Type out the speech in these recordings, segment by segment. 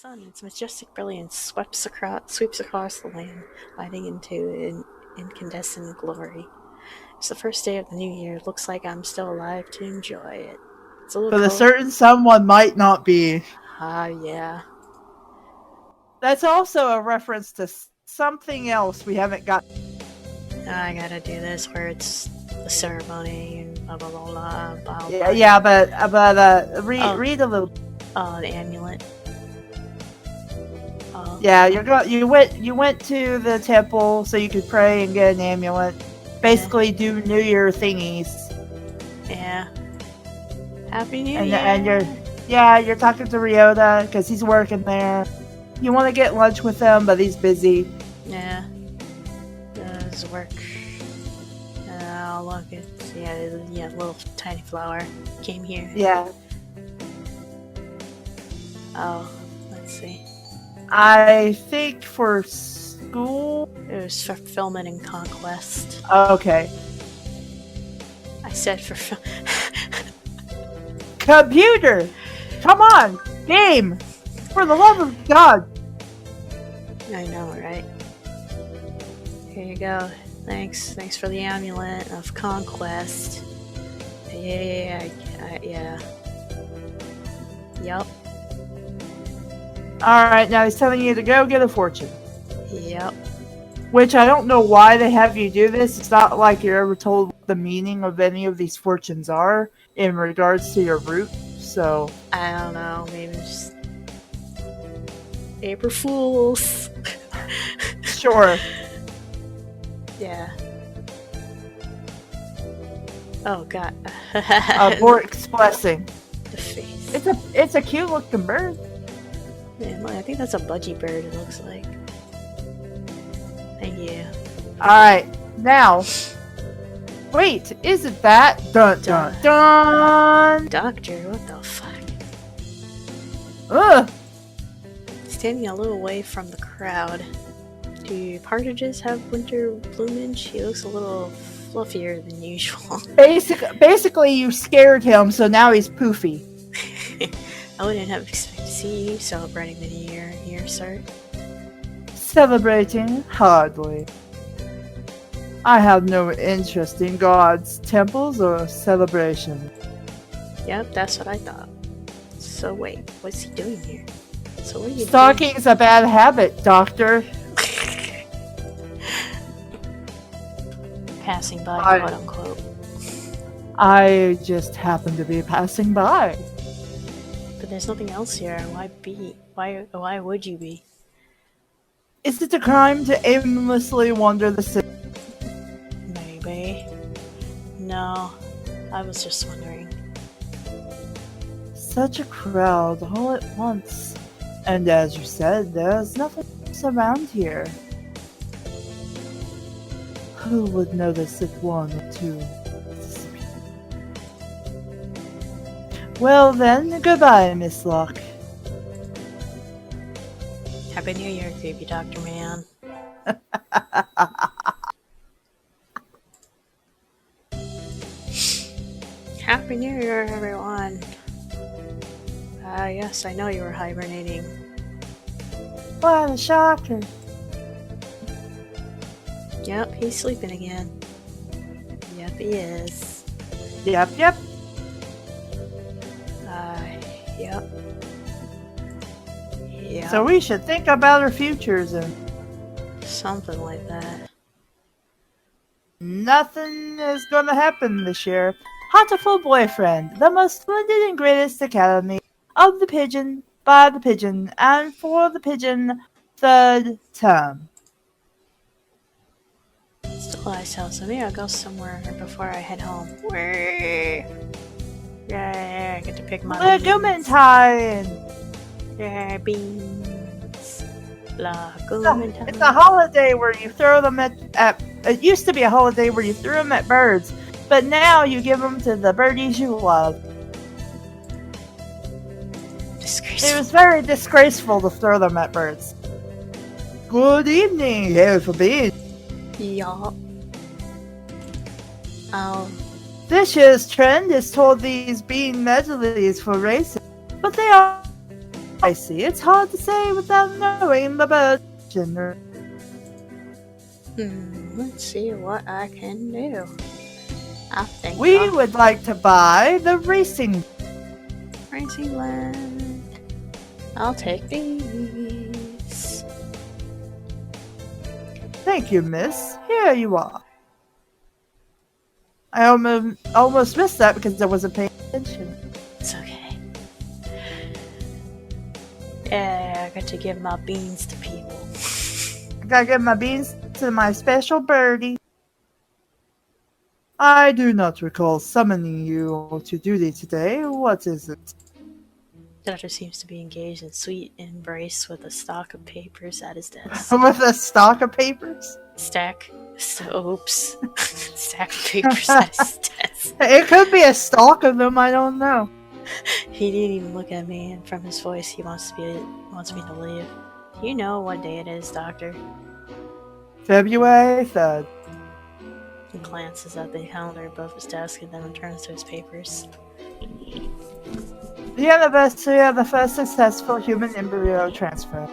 sun, its majestic brilliance sweeps across the land, lighting into incandescent glory. It's the first day of the new year. It looks like I'm still alive to enjoy it. It's a little But a cold. certain someone might not be. Yeah. That's also a reference to something else we haven't got. I gotta do this where it's the ceremony and blah blah blah blah. Blah, blah. Yeah, but read a little. The amulet. Yeah, you went to the temple so you could pray and get an amulet. Basically, do New Year thingies. Yeah. Happy New And Year. And you're talking to Ryota because he's working there. You want to get lunch with him, but he's busy. Yeah. Does work. Oh, look, it's little tiny flower came here. Yeah. Oh, let's see. I think for school. It was for fulfillment and conquest. Okay. I said for Computer! Come on! Game! For the love of God! I know, right? Here you go. Thanks for the amulet of conquest. Yeah. Yup. Alright, now he's telling you to go get a fortune. Yep. Which I don't know why they have you do this. It's not like you're ever told what the meaning of any of these fortunes are in regards to your route, so... I don't know, maybe just... April Fools! Sure. Yeah. Oh god. Bork's blessing. The face. It's a cute looking bird. Yeah, I think that's a budgie bird, it looks like. Thank you. Alright, now. Wait, is it that? Dun dun dun! Doctor, what the fuck? Ugh! Standing a little away from the crowd. Do partridges have winter plumage? He looks a little fluffier than usual. Basically, you scared him, so now he's poofy. I wouldn't have expected to see you celebrating the new year here, sir. Celebrating? Hardly. I have no interest in gods, temples, or celebration. Yep, that's what I thought. So wait, what's he doing here? So what are you Stalking is a bad habit, Doctor. Passing by, quote unquote. I just happen to be passing by. But there's nothing else here. Why would you be? Is it a crime to aimlessly wander the city? Maybe. No, I was just wondering. Such a crowd all at once. And as you said, there's nothing else around here. Who would notice if one or two disappeared? Well then, goodbye, Miss Locke. Happy New Year, creepy Dr. Man. Happy New Year, everyone. Yes, I know you were hibernating. What a shocker. Yep, he's sleeping again. Yep, he is. Yep. Yep. So we should think about our futures and... Something like that. Nothing is going to happen this year. Hatoful Boyfriend, the most splendid and greatest academy of the pigeon, by the pigeon, and for the pigeon, third term. Still ice house, so maybe I'll go somewhere before I head home. Yeah, I get to pick my Legumin time! Yeah, beans. Legumin time. It's a holiday where you throw them at... It used to be a holiday where you threw them at birds, but now you give them to the birdies you love. Disgraceful. It was very disgraceful to throw them at birds. Good evening, here for beans. Yup. This year's trend is toward these bean medleys for racing, but they are I see. It's hard to say without knowing the bird. Let's see what I can do. I think We would like to buy the racing. Racing Land. I'll take these. Thank you, miss. Here you are. I almost missed that because I wasn't paying attention. It's okay. Yeah, I got to give my beans to people. I gotta give my beans to my special birdie. I do not recall summoning you to duty today. What is it? Doctor seems to be engaged in sweet embrace with a stock of papers at his desk. With a stock of papers? Stack of papers at his desk. It could be a stock of them, I don't know. He didn't even look at me, and from his voice, he wants me to leave. Do you know what day it is, Doctor? February 3rd. He glances at the calendar above his desk and then returns to his papers. The anniversary of the first successful human embryo transfer.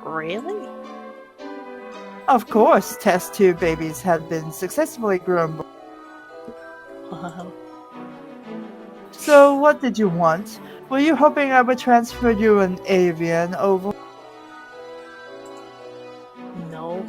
Really? Of course, test tube babies have been successfully grown. Wow. So, what did you want? Were you hoping I would transfer you an avian oval? No.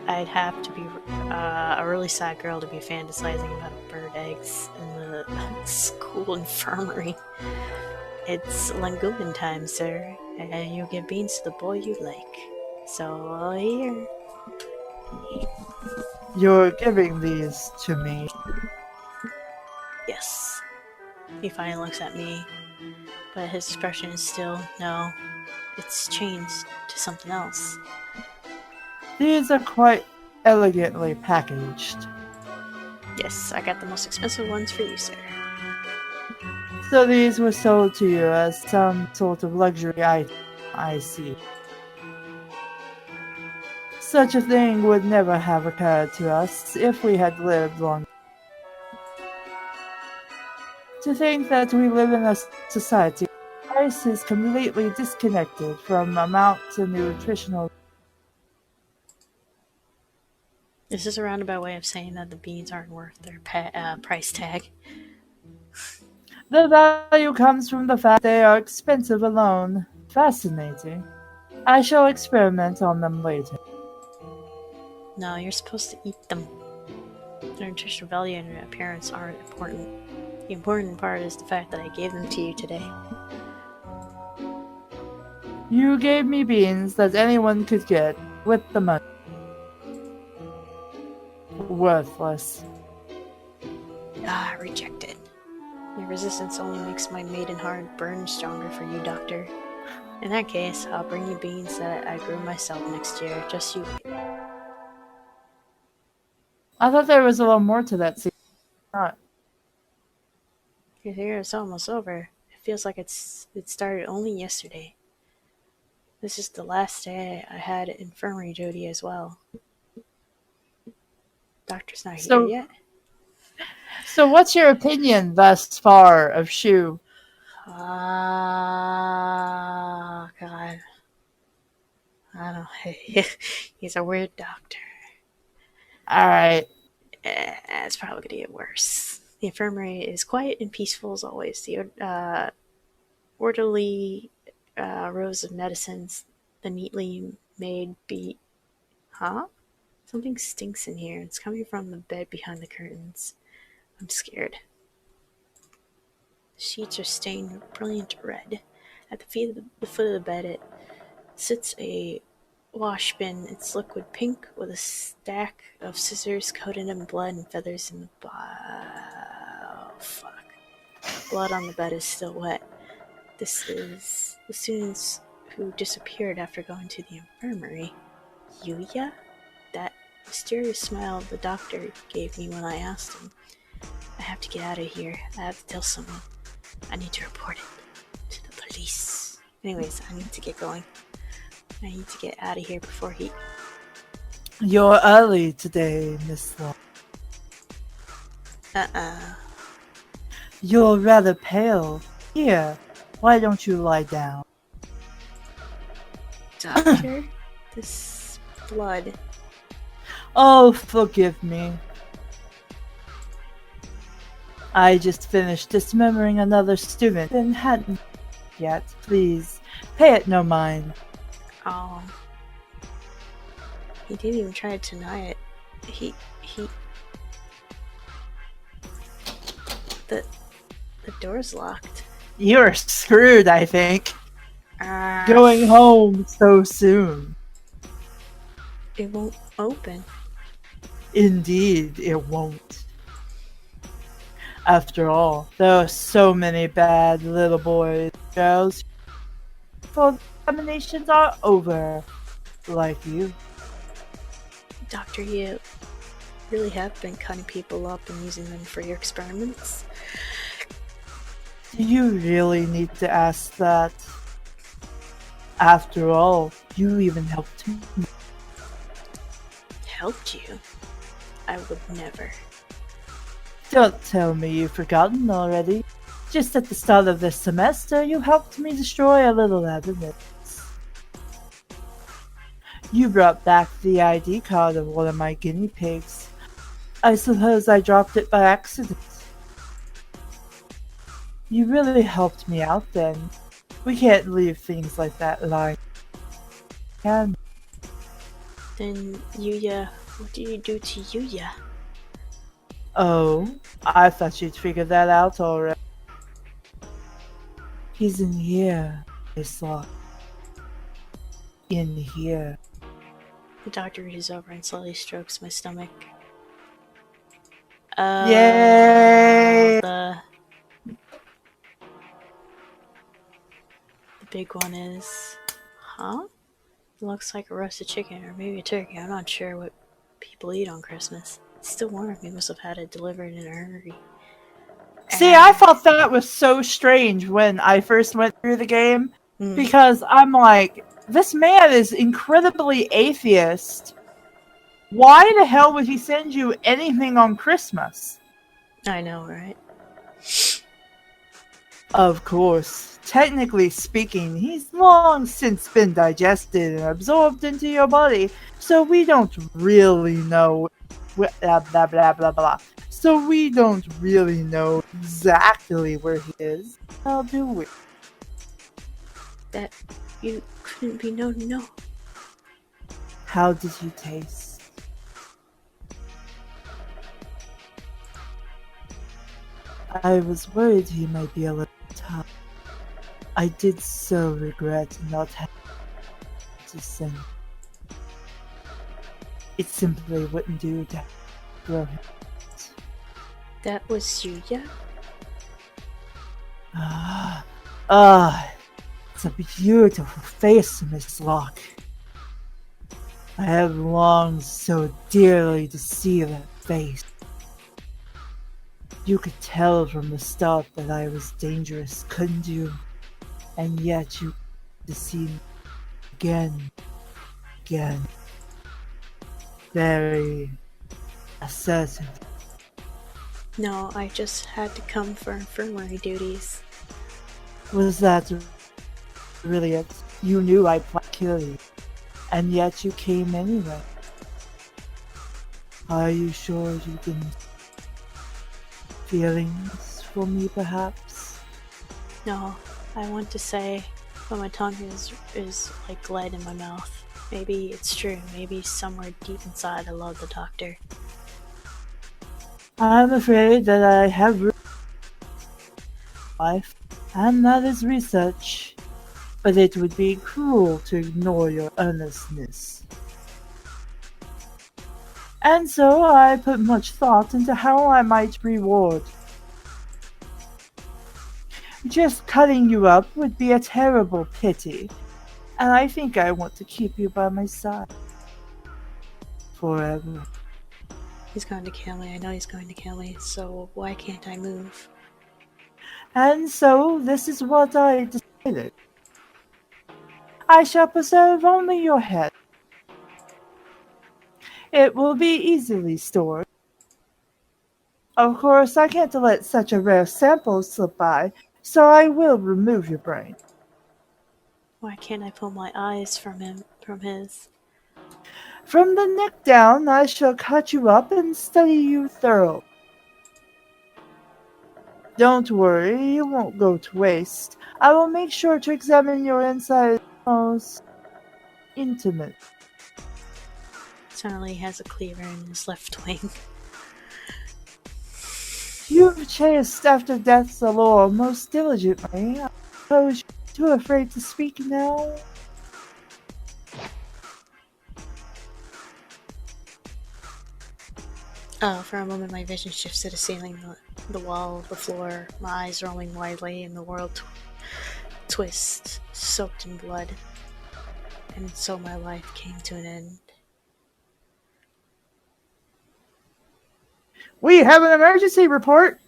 I'd have to be a really sad girl to be fantasizing about bird eggs in the school infirmary. It's Langoon time, sir, and you'll give beans to the boy you like. So, here. You're giving these to me. Yes. He finally looks at me, but his expression is still, no, it's changed to something else. These are quite elegantly packaged. Yes, I got the most expensive ones for you, sir. So these were sold to you as some sort of luxury item. I see. Such a thing would never have occurred to us if we had lived long. To think that we live in a society where price is completely disconnected from amount and nutritional. This is a roundabout way of saying that the beans aren't worth their price tag. The value comes from the fact they are expensive alone. Fascinating. I shall experiment on them later. No, you're supposed to eat them. Their nutritional value and appearance aren't important. The important part is the fact that I gave them to you today. You gave me beans that anyone could get with the money. Worthless. Rejected. Your resistance only makes my maiden heart burn stronger for you, Doctor. In that case, I'll bring you beans that I grew myself next year. Just you wait. I thought there was a little more to that scene. Not. Your year is almost over. It feels like it started only yesterday. This is the last day I had infirmary duty as well. Doctor's not here yet. So what's your opinion thus far of Shu? God. I don't know. He's a weird doctor. Alright. It's probably going to get worse. The infirmary is quiet and peaceful as always. The orderly rows of medicines, the neatly made beat. Huh? Something stinks in here. It's coming from the bed behind the curtains. I'm scared. The sheets are stained brilliant red. At the foot of the bed, it sits a wash bin. It's liquid pink with a stack of scissors coated in blood and feathers in the oh, fuck. Blood on the bed is still wet. This is the students who disappeared after going to the infirmary. Yuya? That mysterious smile the doctor gave me when I asked him. I have to get out of here. I have to tell someone. I need to report it to the police. Anyways, I need to get going. I need to get out of here before he... You're early today, Miss Long. You're rather pale. Here, why don't you lie down? Doctor? This blood. Oh, forgive me. I just finished dismembering another student and hadn't yet. Please, pay it no mind. Oh. He didn't even try to deny it. He... The door's locked. You're screwed, I think. Ah. Going home so soon. It won't open. Indeed, it won't. After all, there are so many bad little boys and girls before the examinations are over, like you. Doctor, you really have been cutting people up and using them for your experiments? Do you really need to ask that? After all, you even helped me. Helped you? I would never. Don't tell me you've forgotten already. Just at the start of this semester, you helped me destroy a little evidence. You brought back the ID card of one of my guinea pigs. I suppose I dropped it by accident. You really helped me out then. We can't leave things like that lying. Can Then, Yuya, what do you do to Yuya? Oh, I thought you'd figured that out already. He's in here, Miss Locke. In here. The doctor reaches over and slowly strokes my stomach. Yay! The big one is... Huh? It looks like a roasted chicken or maybe a turkey. I'm not sure what people eat on Christmas. It's still warm. We must have had it delivered in a hurry. See, I thought that was so strange when I first went through the game. Because I'm like, this man is incredibly atheist. Why the hell would he send you anything on Christmas? I know, right? Of course, technically speaking, he's long since been digested and absorbed into your body, so we don't really know blah blah blah blah blah. So we don't really know exactly where he is. How do we? That you couldn't be known to know. How did you taste? I was worried he might be a little tough. I did so regret not having to send. It simply wouldn't do to throw him. That was Yuya? It's a beautiful face, Miss Locke. I have longed so dearly to see that face. You could tell from the start that I was dangerous, couldn't you? And yet you deceived me again. Very assertive. No, I just had to come for infirmary duties. Was that really it? You knew I'd kill you, and yet you came anyway. Are you sure you didn't? Feelings for me, perhaps? No, I want to say, but my tongue is like lead in my mouth. Maybe it's true. Maybe somewhere deep inside I love the doctor. I'm afraid that I have life, and that is research. But it would be cruel to ignore your earnestness. And so I put much thought into how I might reward. Just cutting you up would be a terrible pity, and I think I want to keep you by my side. Forever. He's going to kill me. I know he's going to kill me, so why can't I move? And so this is what I decided. I shall preserve only your head. It will be easily stored. Of course, I can't let such a rare sample slip by, so I will remove your brain. Why can't I pull my eyes from his? From the neck down, I shall cut you up and study you thoroughly. Don't worry, you won't go to waste. I will make sure to examine your insides most intimate. Suddenly has a cleaver in his left wing. You've chased after death's allure most diligently. I suppose you're too afraid to speak now? Oh, for a moment my vision shifts to the ceiling, the wall, the floor, my eyes rolling widely, and the world twists, soaked in blood. And so my life came to an end. We have an emergency report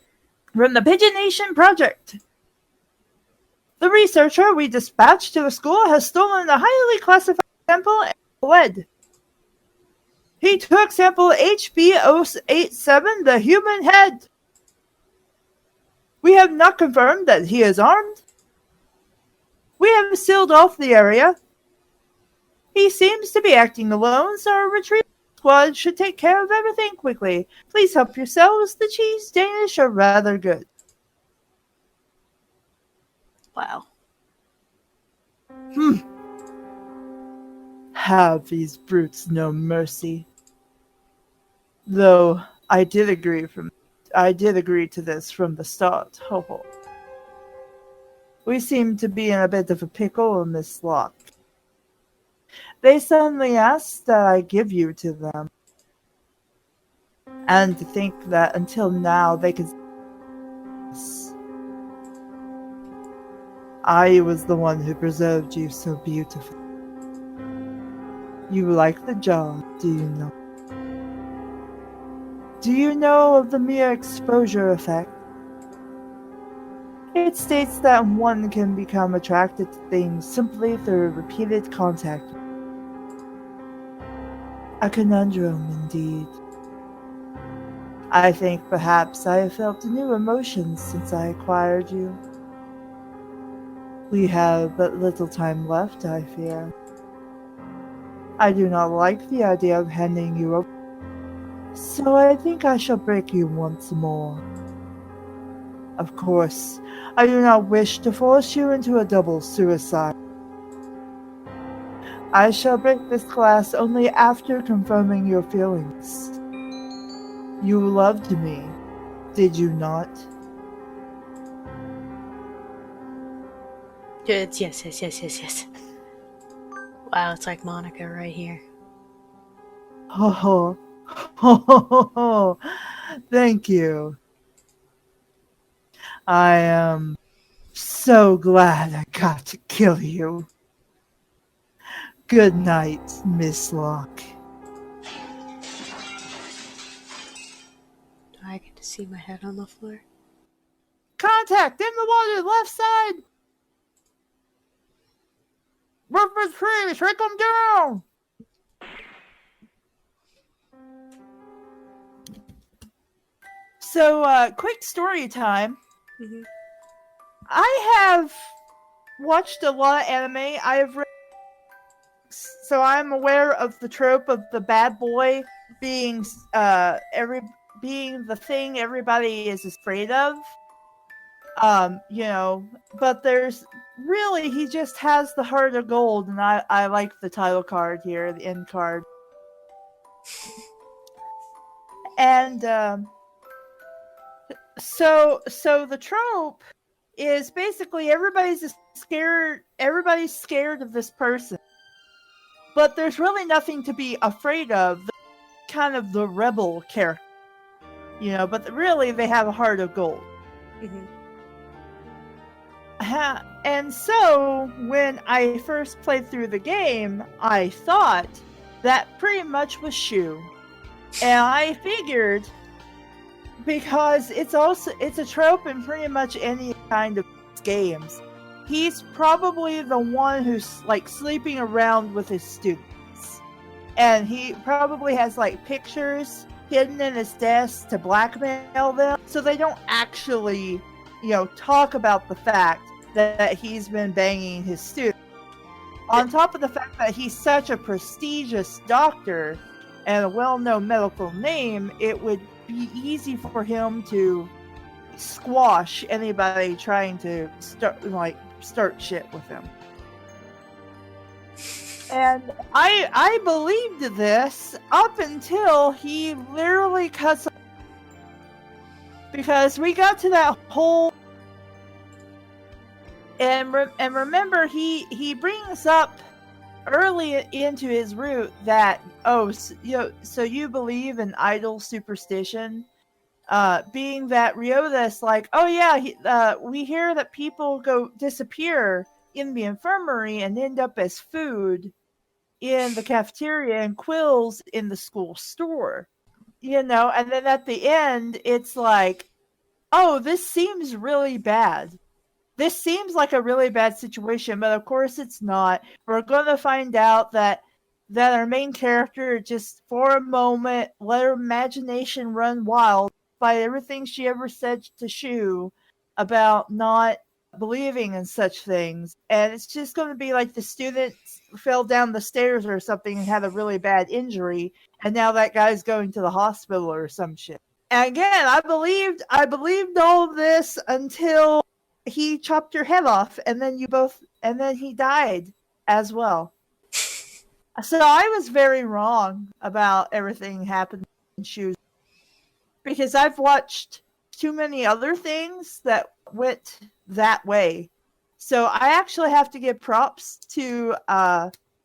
from the Pigeon Nation Project. The researcher we dispatched to the school has stolen a highly classified sample and fled. He took sample HB087, the human head. We have not confirmed that he is armed. We have sealed off the area. He seems to be acting alone, so our retrieval squad should take care of everything quickly. Please help yourselves. The cheese Danish are rather good. Wow. Have these brutes no mercy. Though I did agree to this from the start. Ho ho. We seem to be in a bit of a pickle in this lock. They suddenly asked that I give you to them. And to think that until now they could. I was the one who preserved you so beautifully. You like the job, do you know? Do you know of the mere exposure effect? It states that one can become attracted to things simply through repeated contact. A conundrum, indeed. I think perhaps I have felt new emotions since I acquired you. We have but little time left, I fear. I do not like the idea of handing you over, so I think I shall break you once more. Of course, I do not wish to force you into a double suicide. I shall break this glass only after confirming your feelings. You loved me, did you not? It's yes. Wow, it's like Monica right here. Ho ho. Ho ho ho. Thank you. I am so glad I got to kill you. Good night, Miss Locke. Do I get to see my head on the floor? Contact in the water, left side. Rufus Tree, shake him down. So, quick story time. Mm-hmm. I have watched a lot of anime. I have read, so I'm aware of the trope of the bad boy being being the thing everybody is afraid of. But there's really he just has the heart of gold, and I like the title card here, the end card. And so the trope is basically everybody's scared of this person. But there's really nothing to be afraid of. They're kind of the rebel character. But really they have a heart of gold. Mm-hmm. And so, when I first played through the game, I thought that pretty much was Shu. And I figured, because it's a trope in pretty much any kind of games, he's probably the one who's like sleeping around with his students. And he probably has like pictures hidden in his desk to blackmail them, so they don't actually, talk about the fact that he's been banging his students. On top of the fact that he's such a prestigious doctor and a well-known medical name, it would be easy for him to squash anybody trying to start shit with him. And I believed this up until he literally cuts. Because we got to that whole, and remember he brings up early into his route that so you believe in idol superstition, being that Ryoda's like, oh yeah, we hear that people go disappear in the infirmary and end up as food in the cafeteria and quills in the school store, and then at the end it's like, oh, this seems really bad. This seems like a really bad situation, but of course it's not. We're going to find out that our main character just for a moment let her imagination run wild by everything she ever said to Shu about not believing in such things. And it's just going to be like the student fell down the stairs or something and had a really bad injury, and now that guy's going to the hospital or some shit. And again, I believed all of this until he chopped your head off, and then he died as well. So I was very wrong about everything happening in Shu's, because I've watched too many other things that went that way. So I actually have to give props to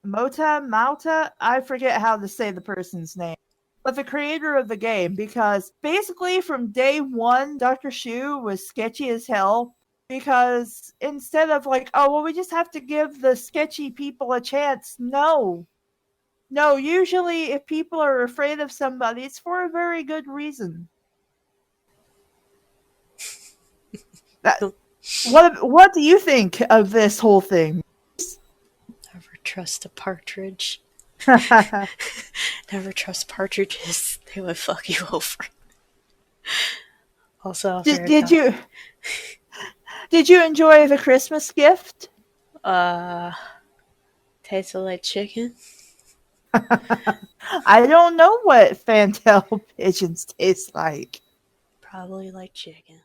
Mauta. I forget how to say the person's name, but the creator of the game, because basically from day one, Dr. Shu was sketchy as hell. Because instead of like, oh, well, we just have to give the sketchy people a chance. No, usually if people are afraid of somebody, it's for a very good reason. What do you think of this whole thing? Never trust a partridge. Never trust partridges. They would fuck you over. Also, did you enjoy the Christmas gift? Tasted like chicken. I don't know what fantail pigeons taste like. Probably like chicken.